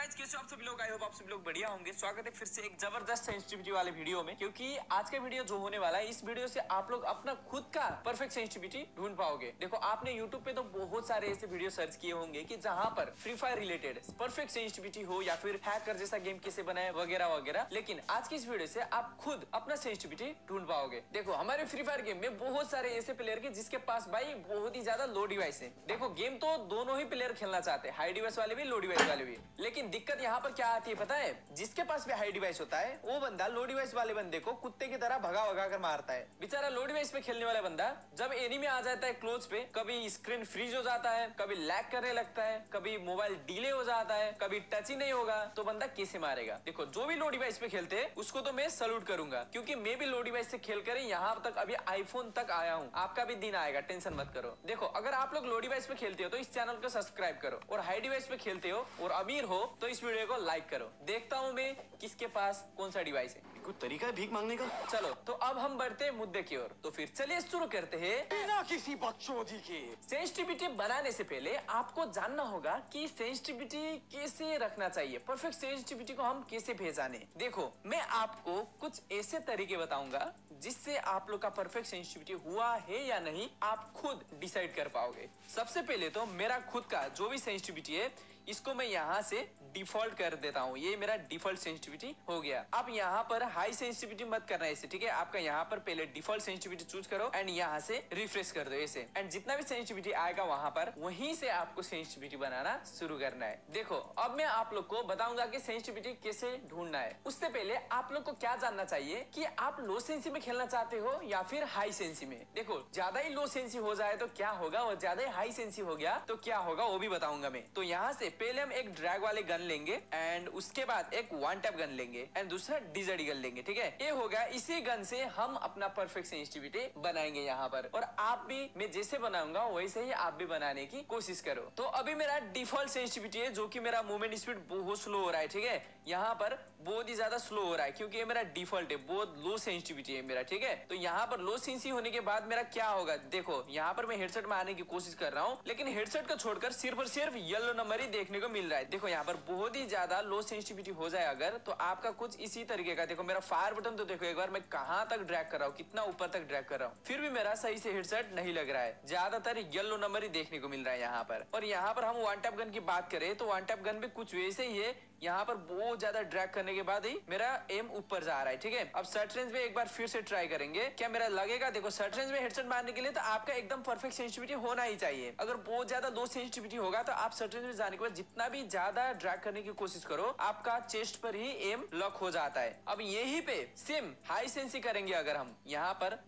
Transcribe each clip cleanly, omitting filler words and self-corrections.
Guys, कैसे हो आप सभी लोग? आई होप आप सभी लोग बढ़िया होंगे। स्वागत है फिर से एक जबरदस्त सेंसिटिविटी वाले वीडियो में, क्योंकि आज का वीडियो जो होने वाला है, इस वीडियो से आप लोग अपना खुद का परफेक्ट सेंसिटिविटी ढूंढ पाओगे। देखो, आपने यूट्यूब पे तो बहुत सारे ऐसे वीडियो सर्च किए होंगे कि जहां पर free fire related perfect sensitivity हो या फिर हैकर जैसा गेम कैसे बनाए वगैरह वगैरह, लेकिन आज की इस वीडियो से आप खुद अपना सेंसिटिविटी ढूंढ पाओगे। देखो, हमारे फ्री फायर गेम में बहुत सारे ऐसे प्लेयर के जिसके पास भाई बहुत ही ज्यादा लो डिवाइस है। देखो, गेम तो दोनों ही प्लेयर खेलना चाहते हैं, हाई डिवाइस वाले भी लो डिवाइस वाले भी, लेकिन दिक्कत यहाँ पर क्या आती है पता है? जिसके पास भी हाई डिवाइस होता है वो बंदा लो डिवाइस वाले बंदे को कुत्ते की तरह भगा भगा कर मारता है। बेचारा लो डिवाइस पे खेलने वाला बंदा जब एनिमी आ जाता है क्लोज पे, कभी स्क्रीन फ्रीज हो जाता है, कभी लैग करने लगता है, कभी मोबाइल डिले हो जाता है, कभी टच ही नहीं होगा, तो बंदा कैसे मारेगा? देखो, जो भी लो डिवाइस पे खेलते हैं उसको तो मैं सल्यूट करूंगा, क्योंकि मैं भी लो डिवाइस से खेल कर यहाँ तक अभी आईफोन तक आया हूँ। आपका भी दिन आएगा, टेंशन मत करो। देखो, अगर आप लोग लो डिवाइस पे खेलते हो तो इस चैनल को सब्सक्राइब करो, और हाई डिवाइस पे खेलते हो और अमीर हो तो इस वीडियो को लाइक करो। देखता हूँ मैं किसके पास कौन सा डिवाइस है। कोई तरीका है भीख मांगने का? चलो, तो अब हम बढ़ते हैं मुद्दे की ओर। तो फिर चलिए शुरू करते हैं बिना किसी बकचोदी के। सेंसिटिविटी बनाने से पहले आपको जानना होगा कि सेंसिटिविटी कैसे रखना चाहिए, परफेक्ट सेंसिटिविटी को हम कैसे पहचाने। देखो, मैं आपको कुछ ऐसे तरीके बताऊंगा जिससे आप लोग का परफेक्ट सेंसिटिविटी हुआ है या नहीं आप खुद डिसाइड कर पाओगे। सबसे पहले तो मेरा खुद का जो भी सेंसिटिविटी है इसको मैं यहाँ से डिफॉल्ट कर देता हूँ। ये मेरा डिफॉल्ट सेंसिटिविटी हो गया। अब यहाँ पर हाई सेंसिटिविटी मत करना है इसे, ठीक है? आपका यहाँ पर पहले डिफॉल्ट सेंसिटिविटी चूज करो एंड यहाँ से रिफ्रेश कर दो ऐसे, एंड जितना भी सेंसिटिविटी आएगा वहां पर वहीं से आपको सेंसिटिविटी बनाना शुरू करना है। देखो, अब मैं आप लोग को बताऊंगा कि सेंसिटिविटी कैसे ढूंढना है। उससे पहले आप लोग को क्या जानना चाहिए कि आप लो सेंसी में खेलना चाहते हो या फिर हाई सेंसी में। देखो, ज्यादा ही लो सेंसी हो जाए तो क्या होगा, और ज्यादा ही हाई सेंसी हो गया तो क्या होगा, वो भी बताऊंगा मैं। तो यहाँ से पहले हम एक ड्रैग वाले गन लेंगे एंड उसके बाद एक वन टैप गन लेंगे एंड दूसरा डिजर्ट गन लेंगे, ठीक है? ये होगा। इसी गन से हम अपना परफेक्ट सेंसिटिविटी बनाएंगे यहाँ पर, और आप भी, मैं जैसे बनाऊंगा वैसे ही आप भी बनाने की कोशिश करो। तो अभी मेरा डिफॉल्ट सेंसिटिविटी है, जो कि मेरा मूवमेंट स्पीड बहुत स्लो हो रहा है, ठीक है? यहाँ पर बहुत ही ज्यादा स्लो हो रहा है क्योंकि ये मेरा डिफॉल्ट है, बहुत लो सेंसिटिविटी है मेरा, ठीक है? तो यहाँ पर लो सेंसी होने के बाद मेरा क्या होगा, देखो यहाँ पर मैं हेडसेट में आने की कोशिश कर रहा हूँ, लेकिन हेडसेट को छोड़कर सिर्फ और सिर्फ येलो नंबर ही देखने को मिल रहा है। देखो, यहाँ पर बहुत ही ज्यादा लो सेंसिटिविटी हो जाए अगर, तो आपका कुछ इसी तरीके का, देखो मेरा फायर बटन तो देखो एक बार, मैं कहां तक ड्रैग कर रहा हूँ, कितना ऊपर तक ड्रैग कर रहा हूँ, फिर भी मेरा सही से हेडसेट नहीं लग रहा है। ज्यादातर येलो नंबर ही देखने को मिल रहा है यहाँ पर। और यहाँ पर हम वन टैप गन की बात करें तो वन टैप गन भी कुछ वैसे ही है। यहाँ पर बहुत ज्यादा ड्रैग करने के बाद ही मेरा एम ऊपर जा रहा है, ठीक है? अब शॉर्ट रेंज में एक बार फिर से ट्राई करेंगे, क्या मेरा लगेगा? देखो, शॉर्ट रेंज में हेडसेट मारने के लिए तो आपका एकदम परफेक्ट सेंसिटिविटी होना ही चाहिए। अगर बहुत ज्यादा लो सेंसिटिविटी होगा तो आप शॉर्ट रेंज में जाने के बाद जितना भी ज्यादा ड्रैग करने की कोशिश करो, आपका चेस्ट पर ही एम लॉक हो जाता है। अब यही पे सेम हाई सेंसी करेंगे। अगर हम यहाँ पर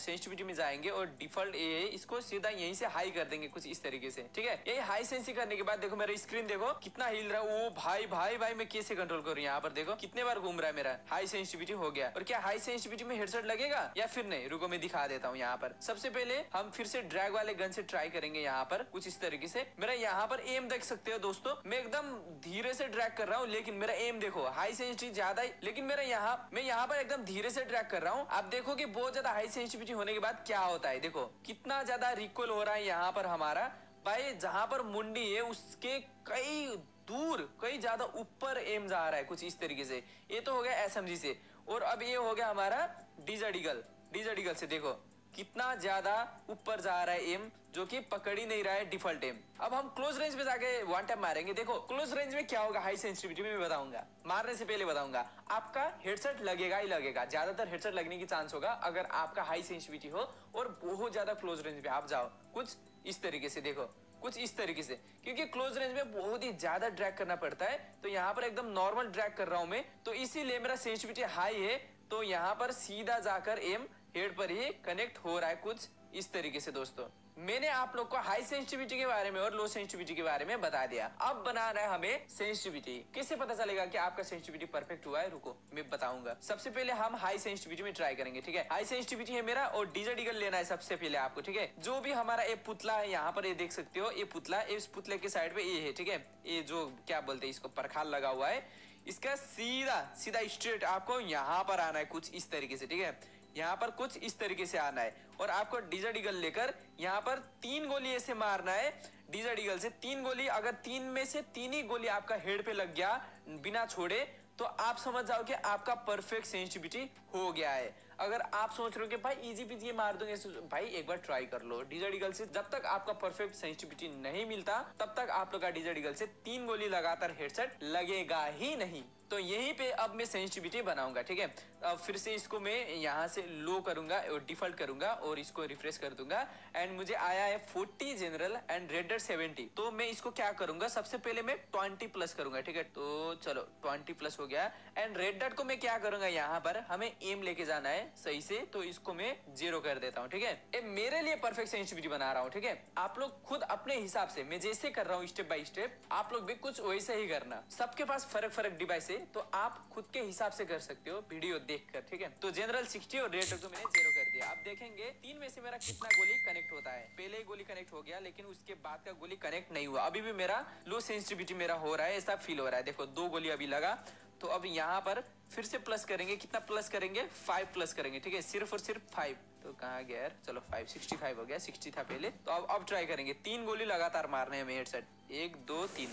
सेंसिटिविटी में जाएंगे और डिफॉल्ट इसको सीधा यहीं से हाई कर देंगे कुछ इस तरीके से, ठीक है? ये हाई सेंसी करने के बाद देखो मेरा स्क्रीन देखो कितना हिल रहा है। ओ भाई भाई भाई, मैं कैसे कंट्रोल करूँ? यहाँ पर देखो कितने बार घूम रहा है मेरा। हाई सेंसिटिविटी हो गया। और क्या हाई सेंसिटिविटी में हेडसेट लगेगा या फिर नहीं? रुको मैं दिखा देता हूँ। यहाँ पर सबसे पहले हम फिर से ड्रैग वाले गन से ट्राई करेंगे। यहाँ पर कुछ इस तरीके से मेरा यहाँ पर एम देख सकते हो दोस्तों, मैं एकदम धीरे से ड्रैग कर रहा हूँ, लेकिन मेरा एम देखो हाई सेंसिटिविटी ज्यादा है, लेकिन मैं यहाँ पर एकदम धीरे से ड्रैग कर रहा हूँ। आप देखो कि बहुत ज्यादा हाई सेंसिटिविटी होने के बाद क्या होता है, देखो कितना ज्यादा रिकॉइल हो रहा है यहाँ पर हमारा। भाई, जहां पर मुंडी है उसके कई दूर, कई ज्यादा ऊपर एम जा रहा है कुछ इस तरीके से। ये तो हो गया एसएमजी से, और अब ये हो गया हमारा डिजर्ट ईगल से। देखो कितना ज्यादा ऊपर जा रहा है एम, जो कि पकड़ ही नहीं रहा है डिफॉल्ट एम। अब हम क्लोज रेंज में जाके वन टैप मारेंगे। देखो क्लोज रेंज में क्या होगा, हाई सेंसिटिविटी में मैं बताऊंगा, मारने से पहले बताऊंगा। आपका हेडसेट लगेगा ही लगेगा, ज्यादातर हेडसेट लगने की चांस होगा अगर आपका हाई सेंसिटिविटी हो और बहुत ज्यादा क्लोज रेंज में आप जाओ। कुछ इस तरीके से देखो, कुछ इस तरीके से, क्योंकि क्लोज रेंज में बहुत ही ज्यादा ड्रैग करना पड़ता है। तो यहाँ पर एकदम नॉर्मल ड्रैग कर रहा हूं मैं, तो इसीलिए मेरा सेंसिटिविटी हाई है। तो यहाँ पर सीधा जाकर एम हेड पर ही कनेक्ट हो रहा है कुछ इस तरीके से। दोस्तों, मैंने आप लोग को हाई सेंसिटिविटी के बारे में और लो सेंसिटिविटी के बारे में बता दिया। अब बनाना है हमें सेंसिटिविटी। कैसे पता चलेगा कि आपका सेंसिटिविटी परफेक्ट हुआ है? रुको मैं बताऊंगा। सबसे पहले हम हाई सेंसिटिविटी में ट्राई करेंगे, ठीक है? हाई सेंसिटिविटी है मेरा, और डिजर्ट ईगल लेना है सबसे पहले आपको, ठीक है? जो भी हमारा ये पुतला है यहाँ पर, ये देख सकते हो, ये पुतला, इस पुतले के साइड पे ये है, ठीक है? ये जो क्या बोलते हैं इसको, परखाल लगा हुआ है, इसका सीधा सीधा स्ट्रेट आपको यहाँ पर आना है कुछ इस तरीके से, ठीक है? यहाँ पर कुछ इस तरीके से आना है और आपको डिजर्ट ईगल लेकर यहाँ पर 3 गोली ऐसे मारना है डिजर्ट ईगल से 3 गोली, अगर 3 में से 3 ही गोली आपका हेड पे लग गया बिना छोड़े, तो आप समझ जाओ कि आपका परफेक्ट सेंसिटिविटी हो गया है। अगर आप सोच रहे हो कि भाई इजी पीजी मार दूंगे, भाई एक बार ट्राई कर लो डिजर्ट ईगल से। जब तक आपका परफेक्ट सेंसिटिविटी नहीं मिलता तब तक आप लोग का डिजर्ट ईगल से 3 गोली लगातार हेडशॉट लगेगा ही नहीं। तो यहीं पे अब मैं सेंसिटिविटी बनाऊंगा, ठीक है। अब फिर से इसको मैं यहाँ से लो करूंगा और डिफॉल्ट करूंगा और इसको रिफ्रेश कर दूंगा एंड मुझे आया है 40 जनरल एंड रेड डॉट 70। तो मैं इसको क्या करूंगा, सबसे पहले मैं 20 प्लस करूंगा, ठीक है। तो चलो 20 प्लस हो गया एंड रेड डॉट को मैं क्या करूंगा, यहाँ पर हमें एम लेके जाना है सही से, तो इसको मैं 0 कर देता हूँ, ठीक है। ये मेरे लिए परफेक्ट सेंसिटिविटी बना रहा हूँ, ठीक है। आप लोग खुद अपने हिसाब से, मैं जैसे कर रहा हूँ स्टेप बाय स्टेप, आप लोग भी कुछ वैसे ही करना। सबके पास फर्क डिवाइस है, तो आप खुद के हिसाब से कर सकते हो वीडियो देखकर, ठीक है। तो जनरल 60 और रेड को मैंने 0 कर दिया। आप देखेंगे 3 में से मेरा कितना गोली कनेक्ट होता है। पहले ही गोली कनेक्ट हो गया, लेकिन उसके बाद का गोली कनेक्ट नहीं हुआ। अभी भी मेरा लो सेंसिटिविटी मेरा हो रहा है, ऐसा फील हो रहा है। देखो 2 गोली अभी लगा, तो अब यहाँ पर फिर से प्लस करेंगे। कितना प्लस करेंगे, 5 प्लस करेंगे, ठीक है। सिर्फ और सिर्फ 5। तो कहाँ गया यार, चलो 5, 65 हो गया, 60 था पहले। तो अब ट्राई करेंगे, 3 गोली लगातार मारने हैं हेडशॉट, 1 2 3।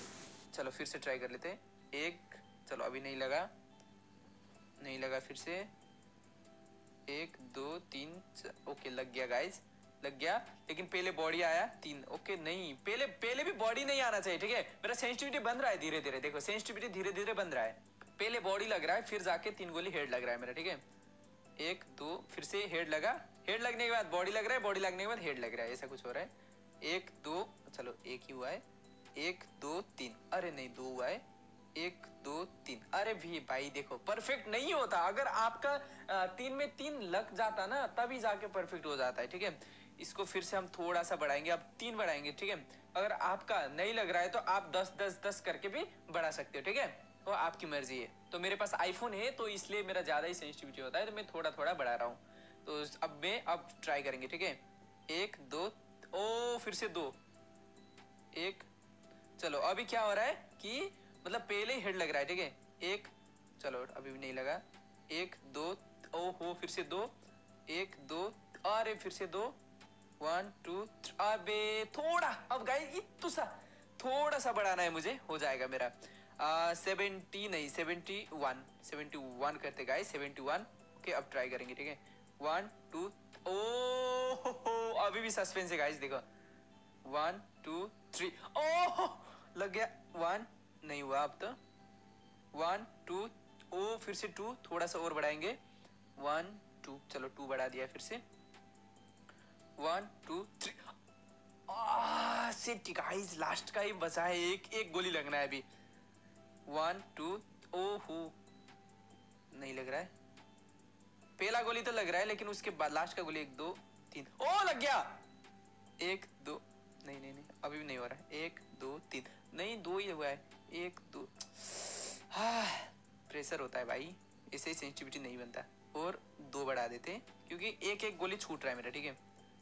चलो फिर से ट्राई कर लेते हैं। 1, चलो अभी नहीं लगा, नहीं लगा, फिर से 1 2 3, ओके लग गया गाइज, लग गया। लेकिन पहले बॉडी आया 3, ओके नहीं, पहले भी बॉडी नहीं आना चाहिए, ठीक है। मेरा सेंसिटिविटी बन रहा है धीरे धीरे, देखो सेंसिटिविटी धीरे धीरे बन रहा है। पहले बॉडी लग रहा है, फिर जाके 3 गोली हेड लग रहा है मेरा, ठीक है। 1 2, फिर से हेड लगा, हेड लगने के बाद बॉडी लग रहा है, बॉडी लगने के बाद हेड लग रहा है, ऐसा कुछ हो रहा है। 1 2, चलो 1 ही हुआ है। 1 2 3, अरे नहीं 2 हुआ है। 1 2 3, अरे भी भाई देखो परफेक्ट नहीं होता। अगर आपका 3 में 3 लग जाता ना, तभी जाके परफेक्ट हो जाता है, ठीक है। इसको फिर से हम थोड़ा सा बढ़ाएंगे, अब 3 बढ़ाएंगे, ठीक है। अगर आपका नहीं लग रहा है तो आप 10 10 10 करके भी बढ़ा सकते हो, ठीक है। तो आपकी मर्जी है। तो मेरे पास आईफोन है, तो इसलिए मेरा ज्यादा ही सेंसिटिविटी होता है, तो मैं थोड़ा थोड़ा बढ़ा रहा हूँ। तो अब ट्राई करेंगे, ठीक है। 1 2, ओ फिर से 2, 1, चलो अभी क्या हो रहा है कि मतलब पहले ही हेड लग रहा है, ठीक है। 1, चलो अभी भी नहीं लगा। 1 2, ओहो फिर से 2, 1 2, अरे फिर से 2, 1 2 3, अबे थोड़ा, अब गाइस इतना थोड़ा सा बढ़ाना है मुझे, हो जाएगा मेरा 70 नहीं 71 करते गाइस, 71। ओके अब ट्राई करेंगे, ठीक है। 1 2, ओ अभी भी सस्पेंस है गाइस, देखो 1 2 3, ओह लग गया। 1 नहीं हुआ, अब तो 1 2, ओ फिर से 2, थोड़ा सा और बढ़ाएंगे। 1 2, चलो 2 बढ़ा दिया फिर से। 1 2 3, शिट गाइस लास्ट का ही बचा है, एक गोली लगना है अभी। 1 2, ओहो नहीं लग रहा है। पहला गोली तो लग रहा है, लेकिन उसके बाद लास्ट का गोली 1 2 3, ओ लग गया। 1 2, नहीं अभी भी नहीं हो रहा है। 1 2 3, नहीं 2 ही हुआ है। 1 2, प्रेशर होता है भाई, ऐसे ही सेंसिटिविटी नहीं बनता। और 2 बढ़ा देते हैं, क्योंकि एक गोली छूट रहा है मेरा, ठीक है।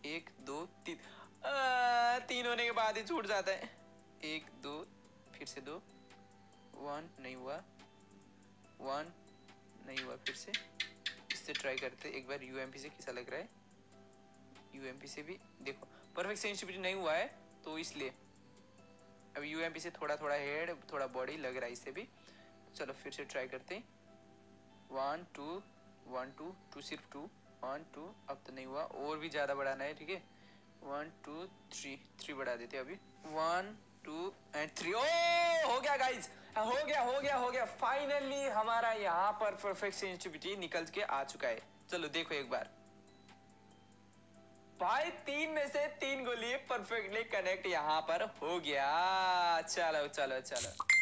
1 2 3, 3 होने के बाद ही छूट जाता है। 1 2, फिर से 2, 1 नहीं हुआ, 1 नहीं हुआ, फिर से इससे ट्राई करते एक बार। यूएमपी से कैसा लग रहा है, यूएमपी से भी देखो परफेक्ट सेंसिटिविटी नहीं हुआ है, तो इसलिए अब यूएमपी से थोड़ा थोड़ा हेड थोड़ा बॉडी लग रहा है इससे भी। चलो फिर से ट्राई करते हैं। 1 2 1 2 2, सिर्फ 2, 1 2, अब तो नहीं हुआ, और भी ज्यादा बढ़ाना है, ठीक है। 1 2 3 बढ़ा देते अभी। 1 2 एंड 3, ओ हो गया गाइज, हो गया फाइनली हमारा यहाँ पर परफेक्ट सेंसिटिविटी निकल के आ चुका है। चलो देखो एक बार भाई, 3 में से 3 गोली परफेक्टली कनेक्ट यहाँ पर हो गया। चलो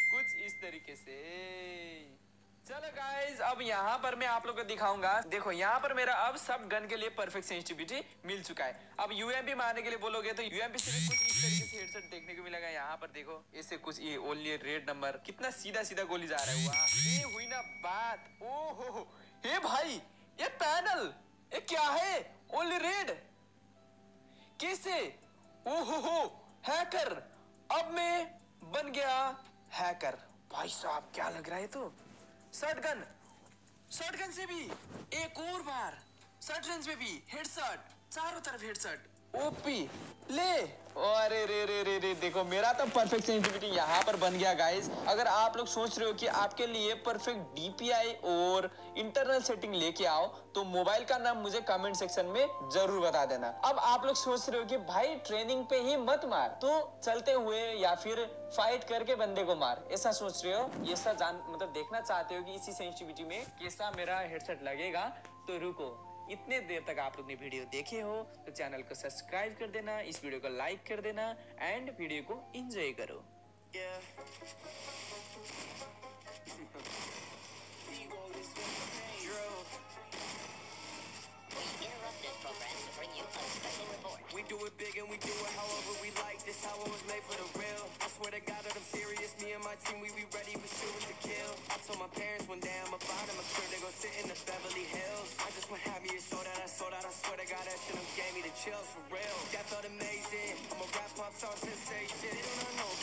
कुछ इस तरीके से। चलो गाइज अब यहाँ पर मैं आप लोगों को दिखाऊंगा। देखो यहाँ पर मेरा अब सब गन के लिए परफेक्ट सेंसिटिविटी मिल चुका है। अब यूएमपी मारने के लिए बोलोगे तो यूएमपी से भी कुछ इस तरीके से हेडशॉट देखने को मिलेगा। यहाँ पर देखो ऐसे कुछ, ये ओनली रेड नंबर, कितना सीधा गोली जा रहा है। वाह ये हुई ना बात। ओहो हे भाई, ये पैनल ये क्या है, ओनली रेड कैसे? ओहो हैकर, अब मैं बन गया हैकर। भाई साहब क्या लग रहा है, तो शॉटगन से भी एक और बार, शॉटगन से भी हेडशॉट, चारों तरफ हेडशॉट। ओपी ले। अरे रे रे रे रे, देखो मेरा तो परफेक्ट सेंसिटिविटी यहाँ पर बन गया गाइस। अगर आप लोग सोच रहे हो कि आपके लिए परफेक्ट डीपीआई और इंटरनल सेटिंग लेके आओ तो मोबाइल का नाम मुझे कमेंट सेक्शन में जरूर बता देना। अब आप लोग सोच रहे हो कि भाई ट्रेनिंग पे ही मत मार, तो चलते हुए या फिर फाइट करके बंदे को मार, ऐसा सोच रहे हो, ये सब मतलब देखना चाहते हो कि इसी सेंसिटिविटी में कैसा मेरा हेडसेट लगेगा, तो रुको। इतने देर तक आप लोग ने वीडियो देखे हो तो चैनल को सब्सक्राइब कर देना, इस वीडियो को लाइक कर देना एंड वीडियो को एंजॉय करो। We do it big and we do it however we like. This how it was made for the real. I swear to God that I'm serious. Me and my team, we be ready, we shooting to kill. I told my parents one day I'm about them a crib, they go sit in the Beverly Hills. I just went have me a show that I sold out. I swear to God that shit gave me the chills for real. That felt amazing. I'm a rap pop star sensation. They don't know